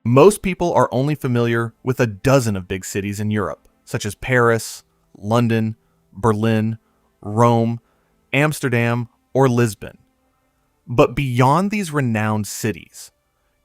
Most people are only familiar with a dozen of big cities in Europe, such as Paris, London, Berlin, Rome, Amsterdam, or Lisbon. But beyond these renowned cities,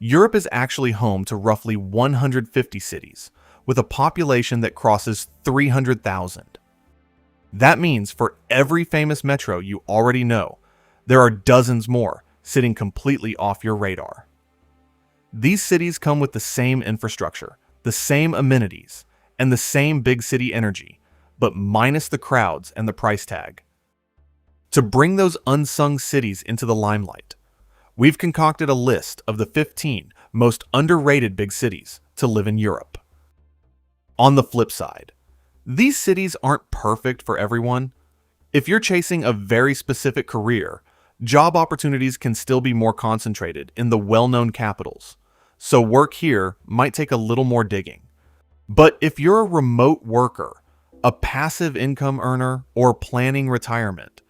Europe is actually home to roughly 150 cities, with a population that crosses 300,000. That means for every famous metro you already know, there are dozens more sitting completely off your radar. These cities come with the same infrastructure, the same amenities, and the same big city energy, but minus the crowds and the price tag. To bring those unsung cities into the limelight, we've concocted a list of the 15 most underrated big cities to live in Europe. On the flip side, these cities aren't perfect for everyone. If you're chasing a very specific career, job opportunities can still be more concentrated in the well-known capitals, so work here might take a little more digging. But if you're a remote worker, a passive income earner, or planning retirement,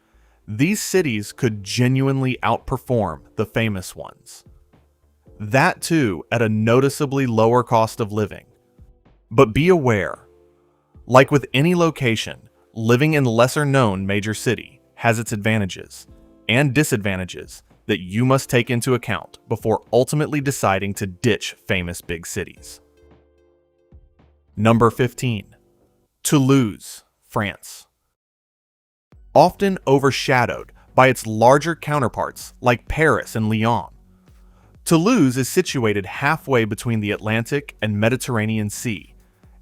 these cities could genuinely outperform the famous ones. That too at a noticeably lower cost of living. But be aware, like with any location, living in lesser-known major city has its advantages and disadvantages that you must take into account before ultimately deciding to ditch famous big cities. Number 15. Toulouse, France. Often overshadowed by its larger counterparts like Paris and Lyon, Toulouse is situated halfway between the Atlantic and Mediterranean Sea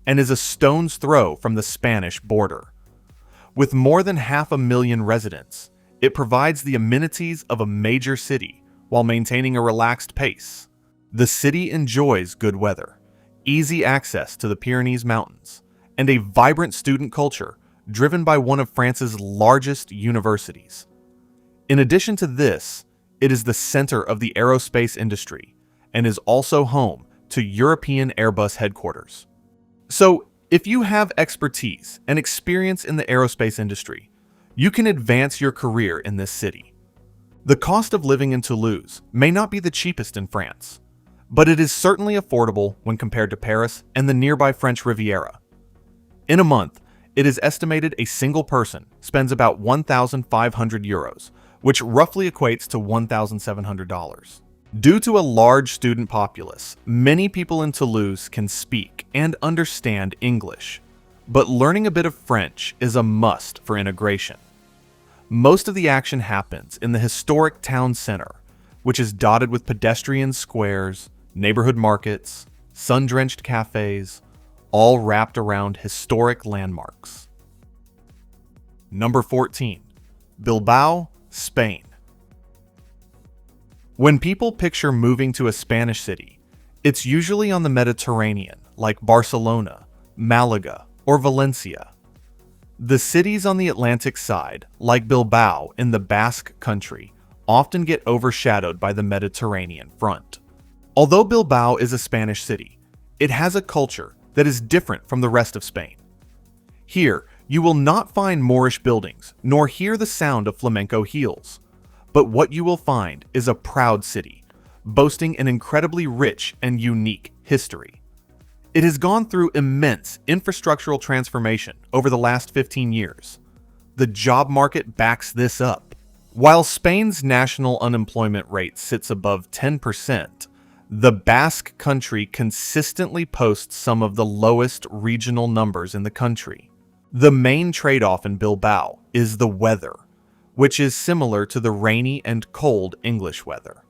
and is a stone's throw from the Spanish border. With more than 500,000 residents, it provides the amenities of a major city while maintaining a relaxed pace. The city enjoys good weather, easy access to the Pyrenees Mountains, and a vibrant student culture driven by one of France's largest universities. In addition to this, it is the center of the aerospace industry and is also home to European Airbus headquarters. So, if you have expertise and experience in the aerospace industry, you can advance your career in this city. The cost of living in Toulouse may not be the cheapest in France, but it is certainly affordable when compared to Paris and the nearby French Riviera. In a month, it is estimated a single person spends about 1,500 euros, which roughly equates to $1,700. Due to a large student populace, many people in Toulouse can speak and understand English, but learning a bit of French is a must for integration. Most of the action happens in the historic town center, which is dotted with pedestrian squares, neighborhood markets, sun-drenched cafes, all wrapped around historic landmarks. Number 14. Bilbao, Spain. When people picture moving to a Spanish city, it's usually on the Mediterranean, like Barcelona, Malaga, or Valencia. The cities on the Atlantic side, like Bilbao in the Basque Country, often get overshadowed by the Mediterranean front. Although Bilbao is a Spanish city, it has a culture that is different from the rest of Spain. Here, you will not find Moorish buildings, nor hear the sound of flamenco heels. But what you will find is a proud city, boasting an incredibly rich and unique history. It has gone through immense infrastructural transformation over the last 15 years. The job market backs this up. While Spain's national unemployment rate sits above 10%, the Basque Country consistently posts some of the lowest regional numbers in the country. The main trade-off in Bilbao is the weather, which is similar to the rainy and cold English weather.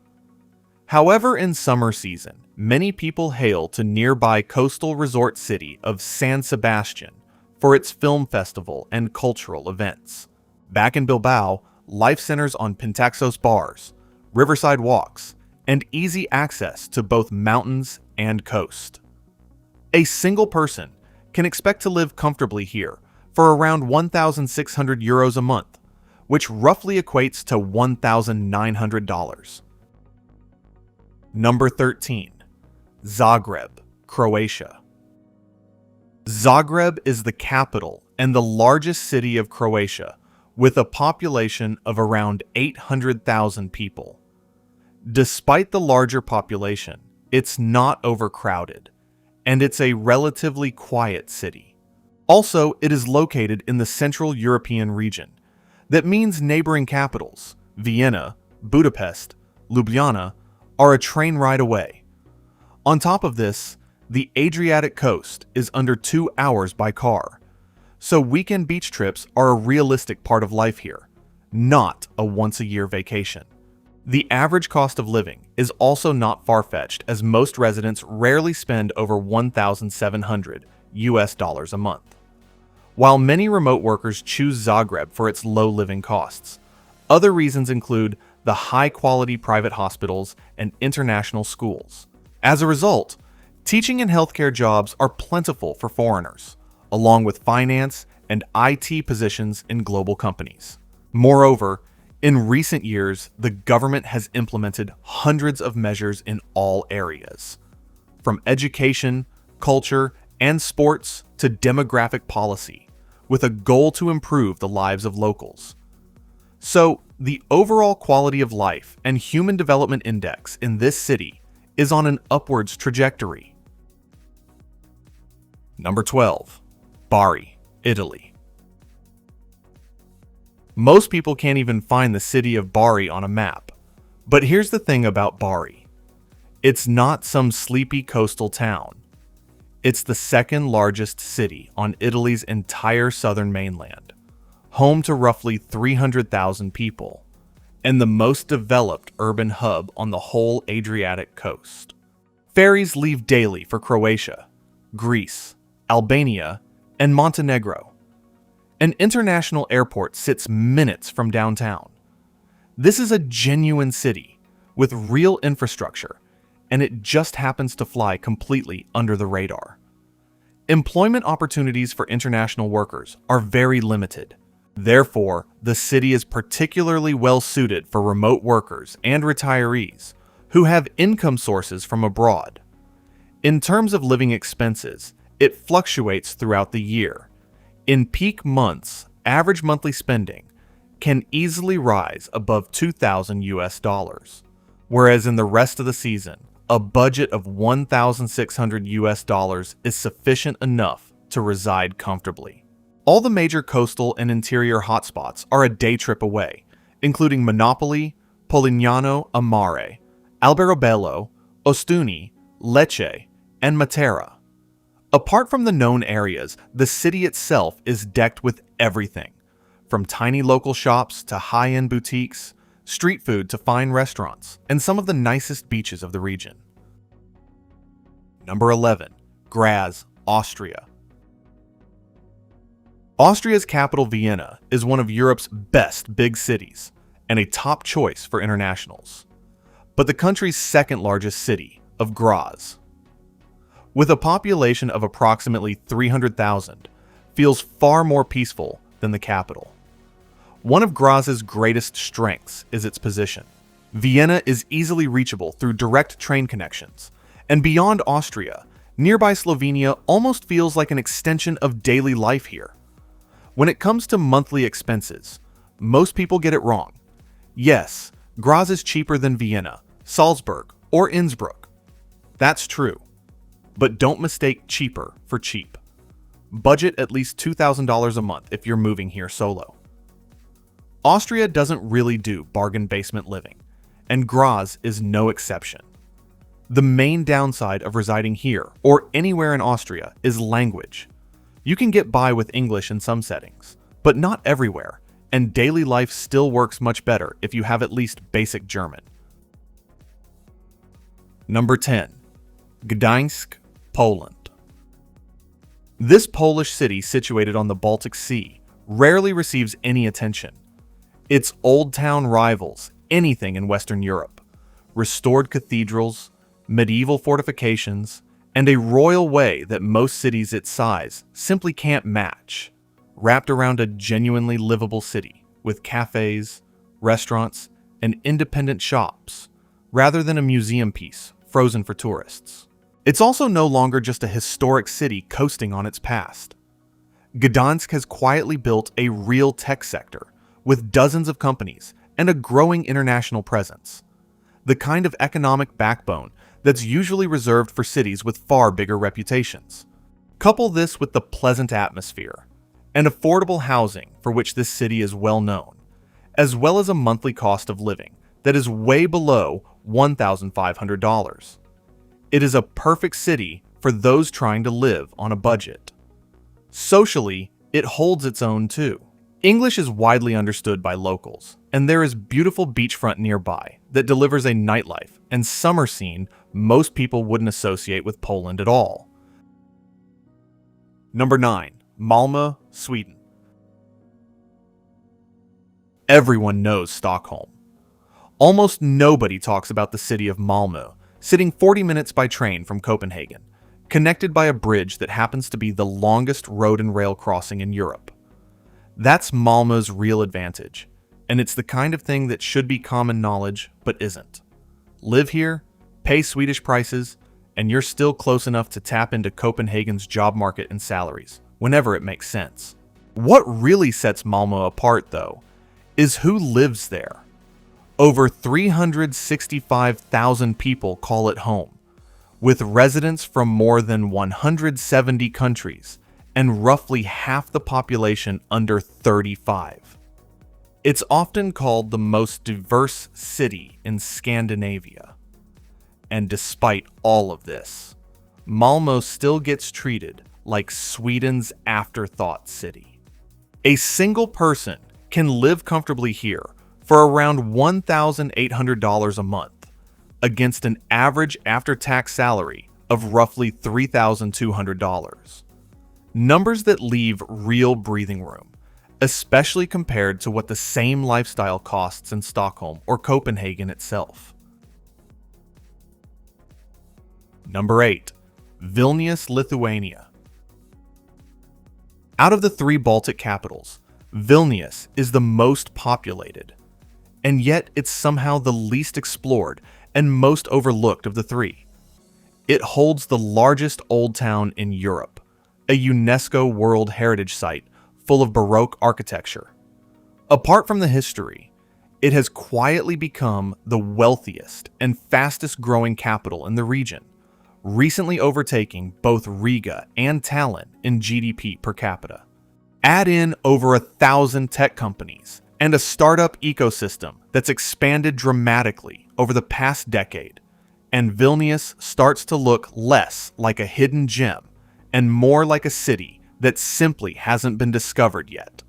However, in summer season, many people hail to nearby coastal resort city of San Sebastian for its film festival and cultural events. Back in Bilbao, life centers on Pentaxos bars, riverside walks, and easy access to both mountains and coast. A single person can expect to live comfortably here for around 1,600 euros a month, which roughly equates to $1,900. Number 13. Zagreb, Croatia. Zagreb is the capital and the largest city of Croatia, with a population of around 800,000 people. Despite the larger population, It's not overcrowded, and it's a relatively quiet city. Also, it is located in the Central European region. That means neighboring capitals, Vienna, Budapest, Ljubljana, are a train ride away. On top of this, the Adriatic coast is under 2 hours by car, so weekend beach trips are a realistic part of life here, not a once-a-year vacation. The average cost of living is also not far-fetched, as most residents rarely spend over $1,700 a month. While many remote workers choose Zagreb for its low living costs, other reasons include the high-quality private hospitals and international schools. As a result, teaching and healthcare jobs are plentiful for foreigners, along with finance and IT positions in global companies. Moreover, in recent years, the government has implemented hundreds of measures in all areas, from education, culture, and sports to demographic policy, with a goal to improve the lives of locals. So, the overall quality of life and human development index in this city is on an upwards trajectory. Number 12. Bari, Italy. Most people can't even find the city of Bari on a map. But here's the thing about Bari. It's not some sleepy coastal town. It's the second largest city on Italy's entire southern mainland, home to roughly 300,000 people, and the most developed urban hub on the whole Adriatic coast. Ferries leave daily for Croatia, Greece, Albania, and Montenegro. An international airport sits minutes from downtown. This is a genuine city with real infrastructure, and it just happens to fly completely under the radar. Employment opportunities for international workers are very limited. Therefore, the city is particularly well suited for remote workers and retirees who have income sources from abroad. In terms of living expenses, it fluctuates throughout the year. In peak months, average monthly spending can easily rise above $2,000, whereas in the rest of the season, a budget of $1,600 is sufficient enough to reside comfortably. All the major coastal and interior hotspots are a day trip away, including Monopoli, Polignano a Mare, Alberobello, Ostuni, Lecce, and Matera. Apart from the known areas, the city itself is decked with everything, from tiny local shops to high-end boutiques, street food to fine restaurants, and some of the nicest beaches of the region. Number 11. Graz, Austria. Austria's capital, Vienna, is one of Europe's best big cities and a top choice for internationals. But the country's second largest city, of Graz, with a population of approximately 300,000, feels far more peaceful than the capital. One of Graz's greatest strengths is its position. Vienna is easily reachable through direct train connections, and beyond Austria, nearby Slovenia almost feels like an extension of daily life here. When it comes to monthly expenses, most people get it wrong. Yes, Graz is cheaper than Vienna, Salzburg, or Innsbruck. That's true. But don't mistake cheaper for cheap. Budget at least $2,000 a month if you're moving here solo. Austria doesn't really do bargain basement living, and Graz is no exception. The main downside of residing here or anywhere in Austria is language. You can get by with English in some settings, but not everywhere, and daily life still works much better if you have at least basic German. Number 10. Gdańsk, Poland. This Polish city, situated on the Baltic Sea, rarely receives any attention. Its old town rivals anything in Western Europe: restored cathedrals, medieval fortifications, and a royal way that most cities its size simply can't match, wrapped around a genuinely livable city with cafes, restaurants, and independent shops, rather than a museum piece frozen for tourists. It's also no longer just a historic city coasting on its past. Gdansk has quietly built a real tech sector with dozens of companies and a growing international presence, the kind of economic backbone that's usually reserved for cities with far bigger reputations. Couple this with the pleasant atmosphere and affordable housing for which this city is well known, as well as a monthly cost of living that is way below $1,500. It is a perfect city for those trying to live on a budget. Socially, it holds its own too. English is widely understood by locals, and there is beautiful beachfront nearby that delivers a nightlife and summer scene most people wouldn't associate with Poland at all. Number 9. Malmö, Sweden. Everyone knows Stockholm. Almost nobody talks about the city of Malmö, sitting 40 minutes by train from Copenhagen, connected by a bridge that happens to be the longest road and rail crossing in Europe. That's Malmö's real advantage, and it's the kind of thing that should be common knowledge but isn't. Live here, pay Swedish prices, and you're still close enough to tap into Copenhagen's job market and salaries, whenever it makes sense. What really sets Malmö apart, though, is who lives there. Over 365,000 people call it home, with residents from more than 170 countries and roughly half the population under 35. It's often called the most diverse city in Scandinavia. And despite all of this, Malmö still gets treated like Sweden's afterthought city. A single person can live comfortably here for around $1,800 a month, against an average after-tax salary of roughly $3,200. Numbers that leave real breathing room, especially compared to what the same lifestyle costs in Stockholm or Copenhagen itself. Number 8. Vilnius, Lithuania. Out of the 3 Baltic capitals, Vilnius is the most populated, and yet it's somehow the least explored and most overlooked of the 3. It holds the largest old town in Europe, a UNESCO World Heritage Site full of Baroque architecture. Apart from the history, it has quietly become the wealthiest and fastest growing capital in the region, recently overtaking both Riga and Tallinn in GDP per capita. Add in over 1,000 tech companies and a startup ecosystem that's expanded dramatically over the past decade, and Vilnius starts to look less like a hidden gem and more like a city that simply hasn't been discovered yet.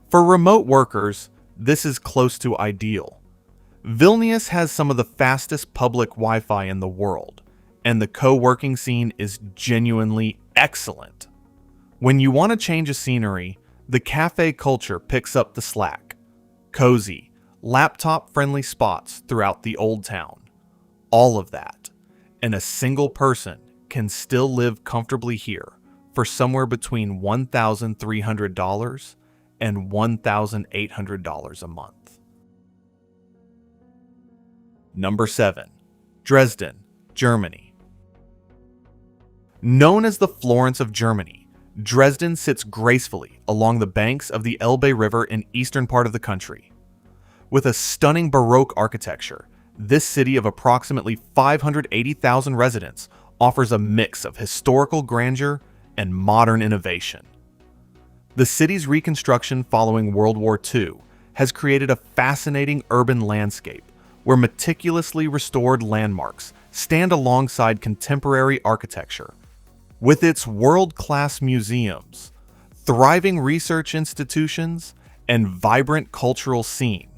For remote workers, this is close to ideal. Vilnius has some of the fastest public Wi-Fi in the world, and the co-working scene is genuinely excellent. When you want to change a scenery, the cafe culture picks up the slack. Cozy, laptop-friendly spots throughout the old town. All of that, and a single person can still live comfortably here for somewhere between $1,300 and $1,800 a month. Number 7. Dresden, Germany. Known as the Florence of Germany, Dresden sits gracefully along the banks of the Elbe River in eastern part of the country. With a stunning Baroque architecture, this city of approximately 580,000 residents offers a mix of historical grandeur and modern innovation. The city's reconstruction following World War II has created a fascinating urban landscape where meticulously restored landmarks stand alongside contemporary architecture. With its world-class museums, thriving research institutions, and vibrant cultural scene,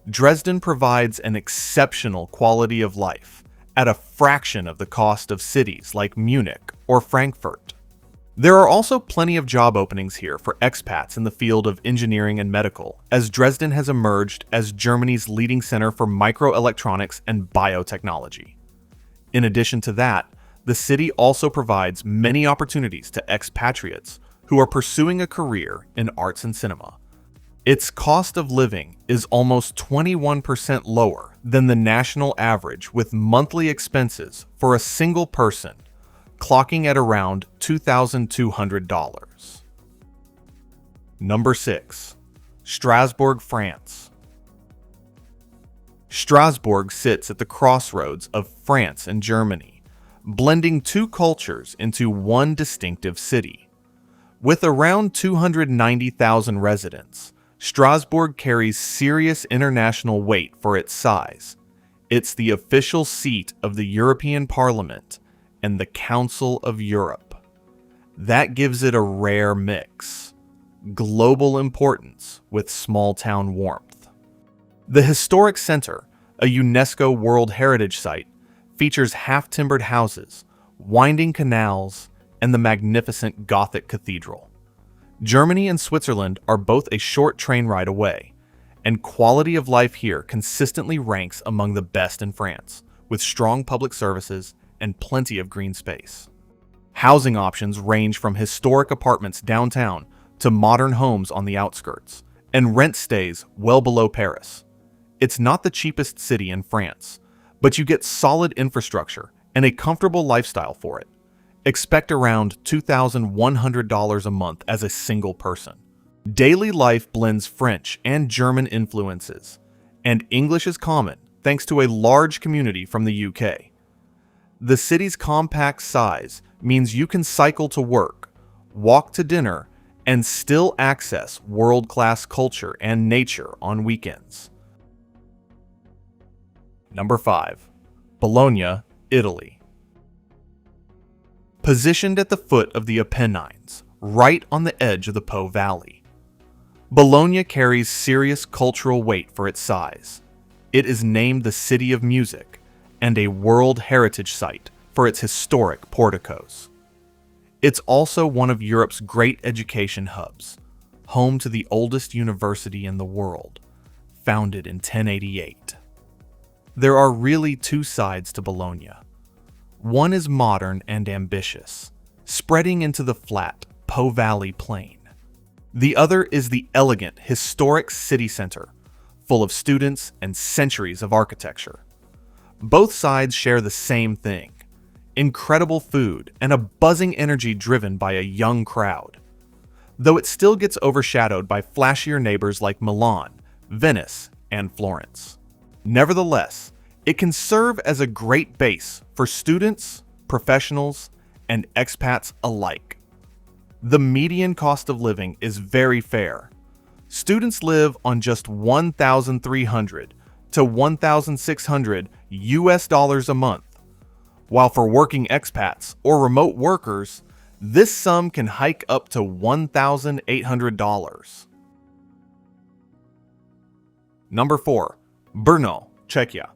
Dresden provides an exceptional quality of life at a fraction of the cost of cities like Munich or Frankfurt. There are also plenty of job openings here for expats in the field of engineering and medical, as Dresden has emerged as Germany's leading center for microelectronics and biotechnology. In addition to that, the city also provides many opportunities to expatriates who are pursuing a career in arts and cinema. Its cost of living is almost 21% lower than the national average, with monthly expenses for a single person clocking at around $2,200. Number 6. Strasbourg, France. Strasbourg sits at the crossroads of France and Germany, blending two cultures into one distinctive city. With around 290,000 residents, Strasbourg carries serious international weight for its size. It's the official seat of the European Parliament and the Council of Europe. That gives it a rare mix: global importance with small-town warmth. The historic center, a UNESCO World Heritage Site, features half-timbered houses, winding canals, and the magnificent Gothic cathedral. Germany and Switzerland are both a short train ride away, and quality of life here consistently ranks among the best in France, with strong public services and plenty of green space. Housing options range from historic apartments downtown to modern homes on the outskirts, and rent stays well below Paris. It's not the cheapest city in France, but you get solid infrastructure and a comfortable lifestyle for it. Expect around $2,100 a month as a single person. Daily life blends French and German influences, and English is common thanks to a large community from the UK. The city's compact size means you can cycle to work, walk to dinner, and still access world-class culture and nature on weekends. Number 5. Bologna, Italy. Positioned at the foot of the Apennines, right on the edge of the Po Valley, Bologna carries serious cultural weight for its size. It is named the City of Music and a World Heritage Site for its historic porticos. It's also one of Europe's great education hubs, home to the oldest university in the world, founded in 1088. There are really two sides to Bologna. One is modern and ambitious, spreading into the flat Po Valley plain. The other is the elegant, historic city center, full of students and centuries of architecture. Both sides share the same thing: incredible food and a buzzing energy driven by a young crowd. Though it still gets overshadowed by flashier neighbors like Milan, Venice, and Florence. Nevertheless, it can serve as a great base for students, professionals, and expats alike. The median cost of living is very fair. Students live on just $1,300 to $1,600 a month, while for working expats or remote workers, this sum can hike up to $1,800. Number 4. Brno, Czechia.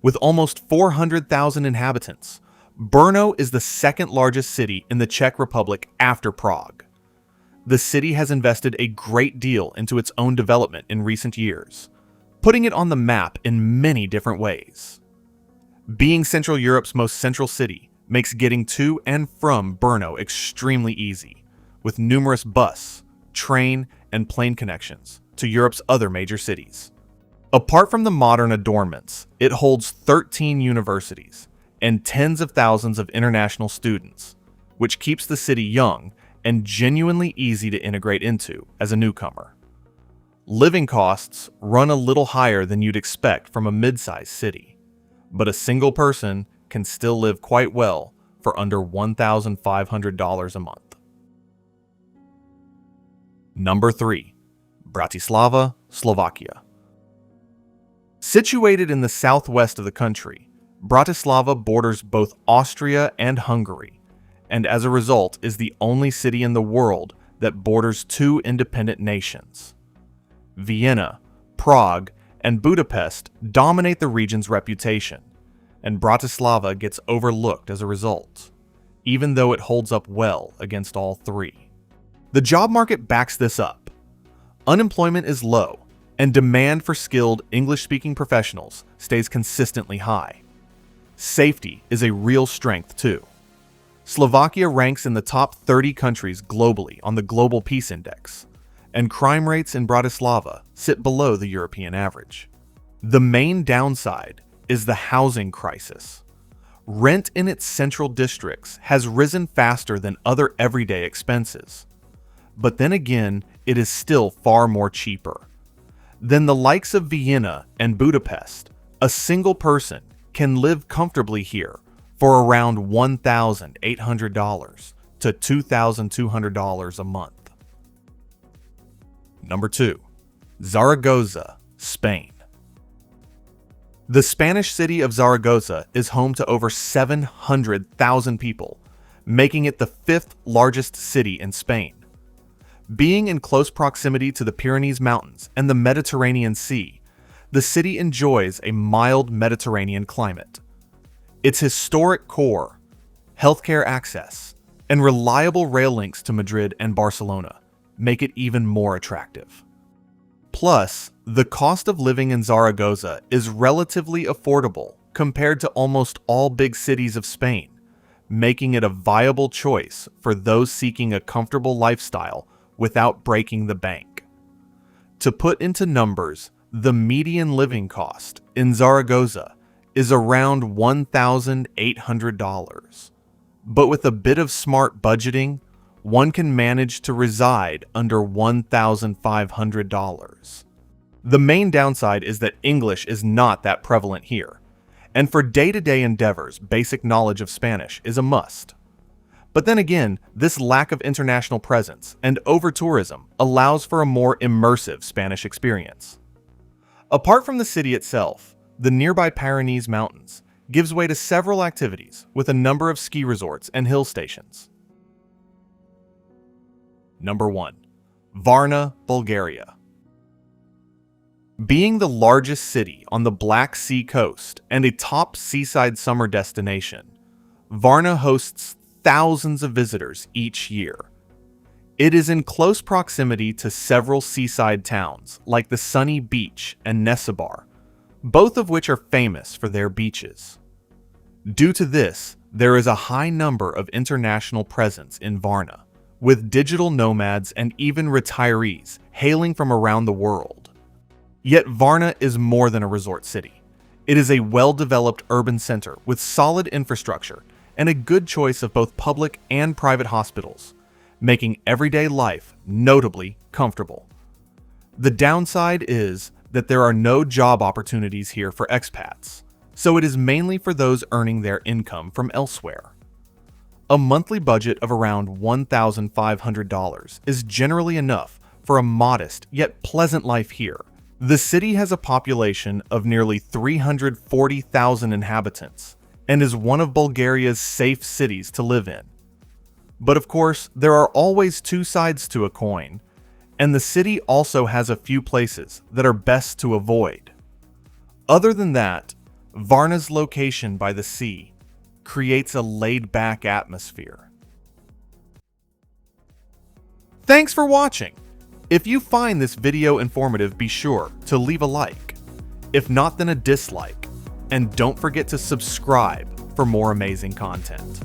With almost 400,000 inhabitants, Brno is the second largest city in the Czech Republic after Prague. The city has invested a great deal into its own development in recent years, putting it on the map in many different ways. Being Central Europe's most central city makes getting to and from Brno extremely easy, with numerous bus, train, and plane connections to Europe's other major cities. Apart from the modern adornments, it holds 13 universities and tens of thousands of international students, which keeps the city young and genuinely easy to integrate into as a newcomer. Living costs run a little higher than you'd expect from a mid-sized city, but a single person can still live quite well for under $1,500 a month. Number 3. Bratislava, Slovakia. Situated in the southwest of the country, Bratislava borders both Austria and Hungary, and as a result is the only city in the world that borders two independent nations. Vienna, Prague, and Budapest dominate the region's reputation, and Bratislava gets overlooked as a result, even though it holds up well against all three. The job market backs this up. Unemployment is low, and demand for skilled English-speaking professionals stays consistently high. Safety is a real strength too. Slovakia ranks in the top 30 countries globally on the Global Peace Index, and crime rates in Bratislava sit below the European average. The main downside is the housing crisis. Rent in its central districts has risen faster than other everyday expenses. But then again, it is still far more cheaper. than the likes of Vienna and Budapest, a single person can live comfortably here for around $1,800 to $2,200 a month. Number 2. Zaragoza, Spain. The Spanish city of Zaragoza is home to over 700,000 people, making it the 5th largest city in Spain. Being in close proximity to the Pyrenees Mountains and the Mediterranean Sea, the city enjoys a mild Mediterranean climate. Its historic core, healthcare access, and reliable rail links to Madrid and Barcelona make it even more attractive. Plus, the cost of living in Zaragoza is relatively affordable compared to almost all big cities of Spain, making it a viable choice for those seeking a comfortable lifestyle without breaking the bank. To put into numbers, the median living cost in Zaragoza is around $1,800. But with a bit of smart budgeting, one can manage to reside under $1,500. The main downside is that English is not that prevalent here, and for day-to-day endeavors, basic knowledge of Spanish is a must. But then again, this lack of international presence and over-tourism allows for a more immersive Spanish experience. Apart from the city itself, the nearby Pyrenees Mountains gives way to several activities with a number of ski resorts and hill stations. Number 1. Varna, Bulgaria. Being the largest city on the Black Sea coast and a top seaside summer destination, Varna hosts thousands of visitors each year. It is in close proximity to several seaside towns like the Sunny Beach and Nesebar, both of which are famous for their beaches. Due to this, there is a high number of international presence in Varna, with digital nomads and even retirees hailing from around the world. Yet Varna is more than a resort city. It is a well-developed urban center with solid infrastructure and a good choice of both public and private hospitals, making everyday life notably comfortable. The downside is that there are no job opportunities here for expats, so it is mainly for those earning their income from elsewhere. A monthly budget of around $1,500 is generally enough for a modest yet pleasant life here. The city has a population of nearly 340,000 inhabitants and is one of Bulgaria's safe cities to live in. But of course, there are always two sides to a coin, and the city also has a few places that are best to avoid. Other than that, Varna's location by the sea creates a laid-back atmosphere. Thanks for watching! If you find this video informative, be sure to leave a like. If not, then a dislike. And don't forget to subscribe for more amazing content.